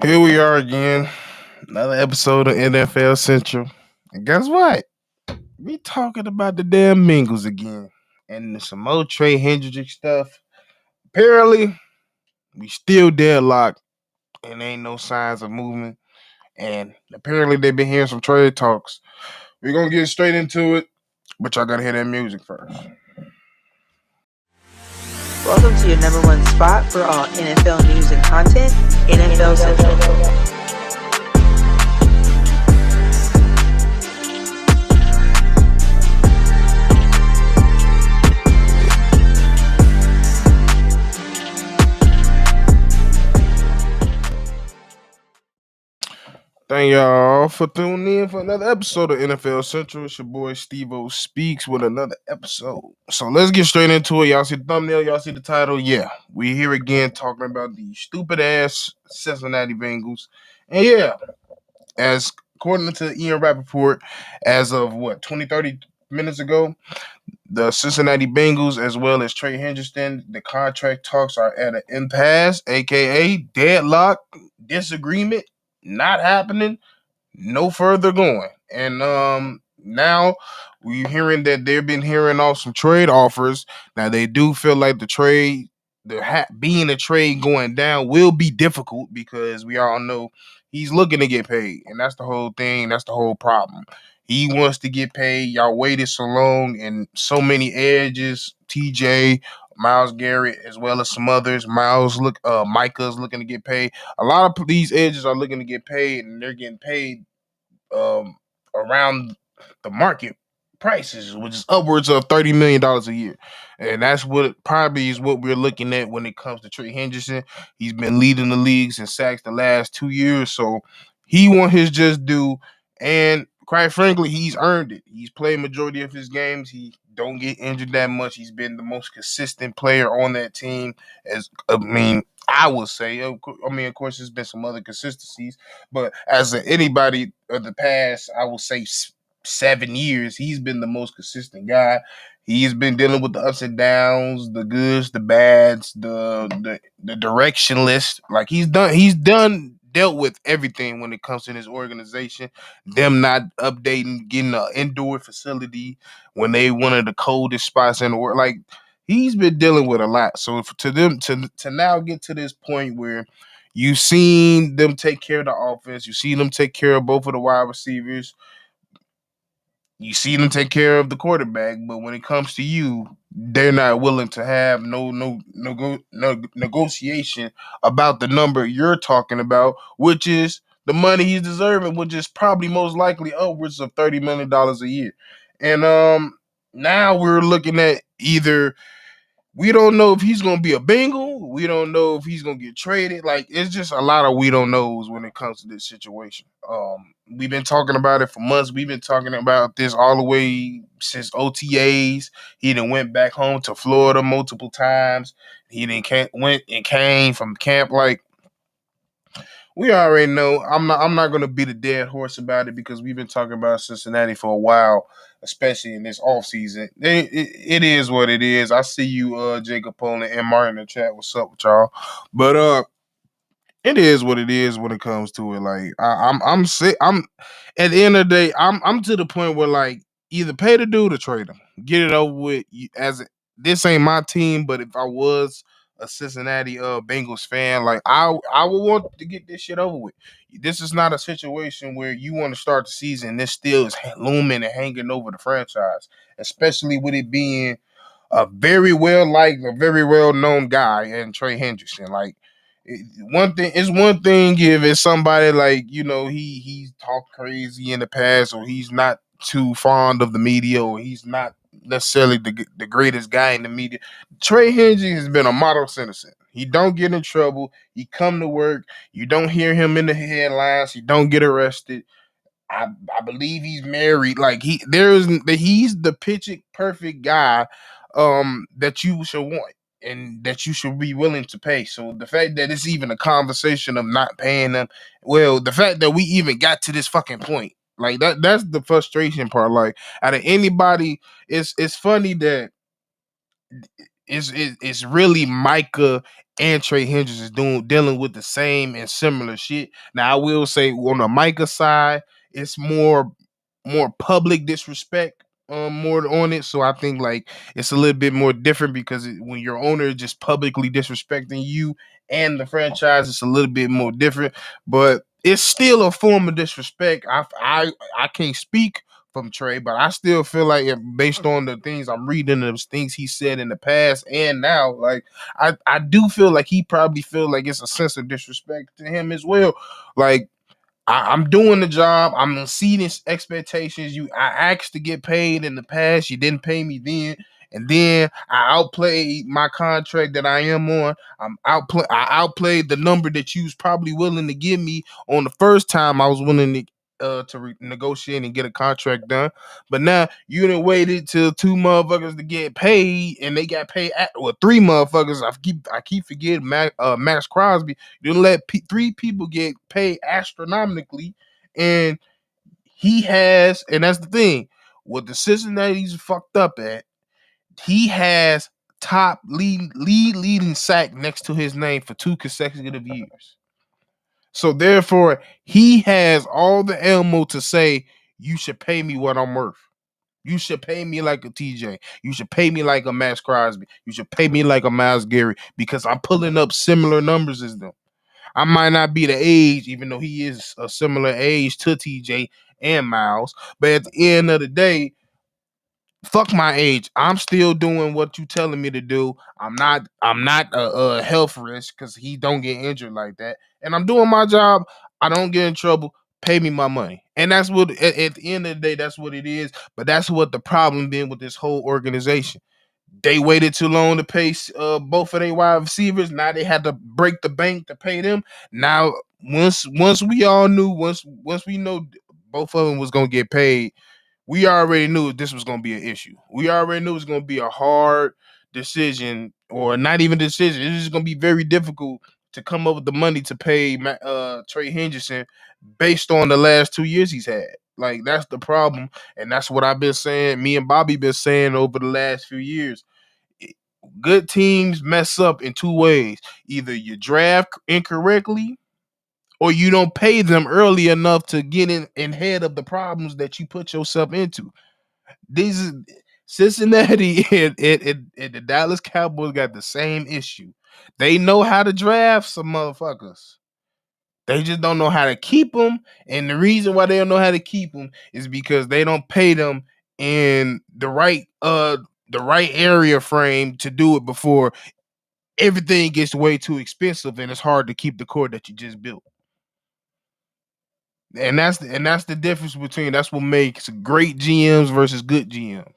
Here we are again, another episode of NFL Central. And guess what? We talking about the damn Bengals again. And some more Trey Hendrickson stuff. Apparently, we still deadlocked and ain't no signs of movement. And apparently they've been hearing some trade talks. We're gonna get straight into it, but y'all gotta hear that music first. Welcome to your number one spot for all NFL news and content, NFL Central. Thank y'all for tuning in for another episode of NFL Central. It's your boy Steve-O Speaks with another episode. So let's get straight into it. Y'all see the thumbnail, y'all see the title. Yeah, we here again talking about the stupid ass Cincinnati Bengals. And yeah, as according to Ian Rappaport, as of 20, 30 minutes ago, the Cincinnati Bengals as well as Trey Hendrickson, the contract talks are at an impasse, aka deadlock, disagreement, not happening, no further going. And now we're hearing that they've been hearing off some trade offers. Now they do feel like the trade, being a trade going down will be difficult because we all know he's looking to get paid, and that's the whole thing. That's the whole problem. He wants to get paid. Y'all waited so long, and so many edges. TJ, Miles Garrett, as well as some others. Micah's looking to get paid. A lot of these edges are looking to get paid, and they're getting paid um, around the market prices, which is upwards of $30 million a year. And that's what probably is what we're looking at when it comes to Trey Hendrickson. He's been leading the leagues in sacks the last 2 years, so he want his just due. And quite frankly, he's earned it. He's played majority of his games. He don't get injured that much. He's been the most consistent player on that team. I would say. Of course, there's been some other consistencies, but as anybody of the past, I will say 7 years, he's been the most consistent guy. He's been dealing with the ups and downs, the goods, the bads, the directionless. Like he's done dealt with everything when it comes to this organization. Them not updating, getting an indoor facility when they one of the coldest spots in the world. Like he's been dealing with a lot. So to them to now get to this point where you've seen them take care of the offense, you see them take care of both of the wide receivers, you see them take care of the quarterback, but when it comes to you, they're not willing to have no negotiation about the number you're talking about, which is the money he's deserving, which is probably most likely upwards of $30 million a year. And now we're looking at either we don't know if he's gonna be a Bengal. We don't know if he's gonna get traded. Like it's just a lot of we don't knows when it comes to this situation. We've been talking about it for months. We've been talking about this all the way since OTAs. He then went back home to Florida multiple times. He then went and came from camp. Like we already know. I'm not gonna beat a dead horse about it because we've been talking about Cincinnati for a while, especially in this offseason. It is what it is. I see you, Jacob Poland and Martin in the chat. What's up with y'all? But it is what it is when it comes to it. Like I'm sick. I'm at the end of the day, I'm to the point where like either pay the dude or trade him. Get it over with. This ain't my team, but if I was a Cincinnati Bengals fan, like I would want to get this shit over with. This is not a situation where you want to start the season and this still is looming and hanging over the franchise, especially with it being a very well liked, a very well known guy and Trey Hendrickson. Like one thing if it's somebody like he's talked crazy in the past or he's not too fond of the media or he's not necessarily the greatest guy in the media. Trey Hendrickson has been a model citizen. He don't get in trouble. He come to work. You don't hear him in the headlines. He don't get arrested. I believe he's married. Like he's the pitch perfect guy that you should want and that you should be willing to pay. So the fact that it's even a conversation of not paying them, well, the fact that we even got to this fucking point, like that's the frustration part. Like out of anybody, it's funny that it's really Micah and Trey Hendrickson is dealing with the same and similar shit. Now I will say on the Micah side, it's more public disrespect more on it. So I think like it's a little bit more different because when your owner is just publicly disrespecting you and the franchise, it's a little bit more different. But it's still a form of disrespect. I can't speak from Trey, but I still feel like based on the things I'm reading, those things he said in the past and now, like I do feel like he probably feel like it's a sense of disrespect to him as well. Like I'm doing the job. I'm exceeding expectations. I asked to get paid in the past. You didn't pay me then, and then I outplayed my contract that I am on. I outplayed the number that you was probably willing to give me on the first time I was willing to negotiate and get a contract done. But now you done waited till two motherfuckers to get paid, and they got paid three motherfuckers. I keep forgetting Max Crosby. You done let three people get paid astronomically, and he has, and that's the thing. What the Cincinnati's fucked up at, he has top leading sack next to his name for 2 consecutive years. So therefore, he has all the ammo to say you should pay me what I'm worth. You should pay me like a TJ. You should pay me like a Max Crosby. You should pay me like a Miles Garrett because I'm pulling up similar numbers as them. I might not be the age, even though he is a similar age to TJ and Miles. But at the end of the day, fuck my age. I'm still doing what you telling me to do. I'm not a health risk because he don't get injured like that. And I'm doing my job. I don't get in trouble. Pay me my money. And that's what at the end of the day, that's what it is. But that's what the problem been with this whole organization. They waited too long to pay both of their wide receivers. Now they had to break the bank to pay them. Now once we all knew, once we know both of them was gonna get paid, we already knew this was going to be an issue. We already knew it was going to be a hard decision, or not even a decision. It's just going to be very difficult to come up with the money to pay Trey Hendrickson based on the last 2 years he's had. Like that's the problem, and that's what I've been saying. Me and Bobby been saying over the last few years. Good teams mess up in two ways: either you draft incorrectly, or you don't pay them early enough to get in head of the problems that you put yourself into. These is Cincinnati and the Dallas Cowboys got the same issue. They know how to draft some motherfuckers. They just don't know how to keep them. And the reason why they don't know how to keep them is because they don't pay them in the right area frame to do it before everything gets way too expensive and it's hard to keep the core that you just built. And that's the difference between that's what makes great GMs versus good GMs.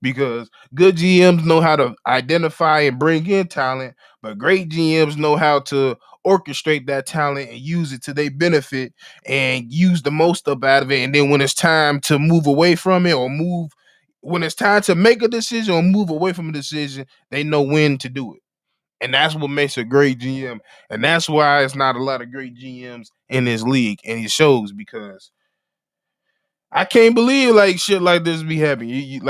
Because good GMs know how to identify and bring in talent, but great GMs know how to orchestrate that talent and use it to their benefit and use the most up out of it. And then when it's time to move away from it or move when it's time to make a decision or move away from a decision, they know when to do it. And that's what makes a great GM. And that's why it's not a lot of great GMs in this league. And it shows because I can't believe like shit like this be happening.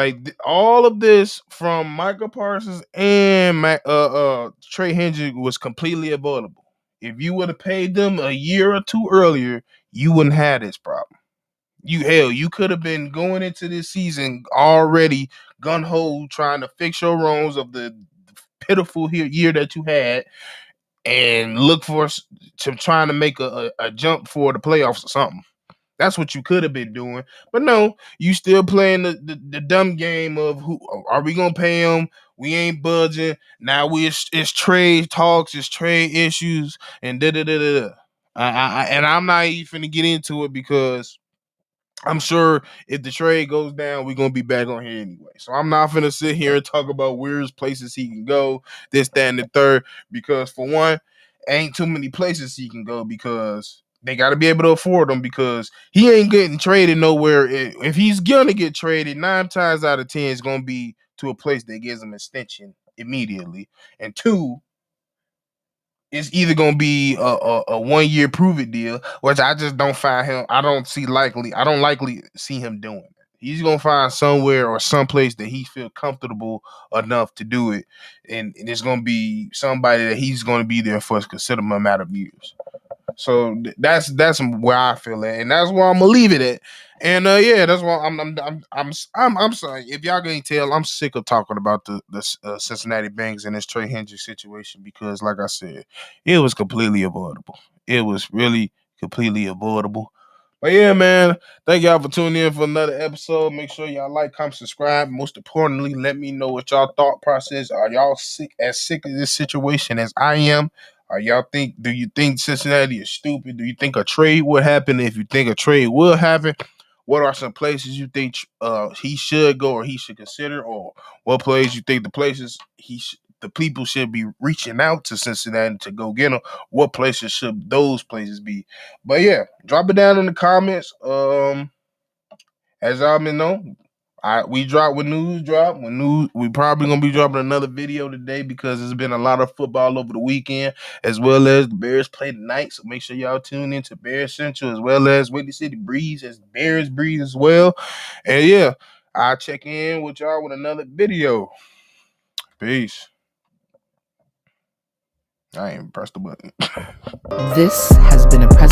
All of this from Michael Parsons and Trey Hendrick was completely avoidable. If you would have paid them a year or two earlier, you wouldn't have this problem. You could have been going into this season already gun ho trying to fix your wrongs of the pitiful year that you had and look for to trying to make a jump for the playoffs or something. That's what you could have been doing. But no, you still playing the dumb game of who are we gonna pay him? We ain't budging. Now it's trade talks, it's trade issues, and da da da da da. And I'm not even gonna get into it because I'm sure if the trade goes down, we're gonna be back on here anyway. So I'm not gonna sit here and talk about where's places he can go, this, that, and the third, because for one, ain't too many places he can go because they got to be able to afford him because he ain't getting traded nowhere. If he's gonna get traded, 9 times out of 10 is gonna be to a place that gives him extension immediately, and two, it's either gonna be a 1 year prove it deal, which I just don't find him. I don't likely see him doing it. He's gonna find somewhere or someplace that he feel comfortable enough to do it, and it's gonna be somebody that he's gonna be there for a considerable amount of years. So that's where I feel at, and that's where I'm gonna leave it at. And yeah, that's why I'm sorry if y'all can't tell, I'm sick of talking about the Cincinnati Bengals and this Trey Hendrickson situation because, like I said, it was completely avoidable. It was really completely avoidable. But yeah, man, thank y'all for tuning in for another episode. Make sure y'all like, comment, subscribe. Most importantly, let me know what y'all thought process. Are y'all sick of this situation as I am? Do you think Cincinnati is stupid? Do you think a trade would happen? If you think a trade will happen, what are some places you think he should go or he should consider, or what places you think the people should be reaching out to Cincinnati to go get him? What places should those places be? But yeah, drop it down in the comments. As y'all been know, we drop when news drop. When news, we probably gonna be dropping another video today because there's been a lot of football over the weekend, as well as the Bears play tonight. So make sure y'all tune into Bears Central as well as Windy City Breeze as Bears Breeze as well. And yeah, I'll check in with y'all with another video. Peace. I ain't pressed the button. This has been a presentation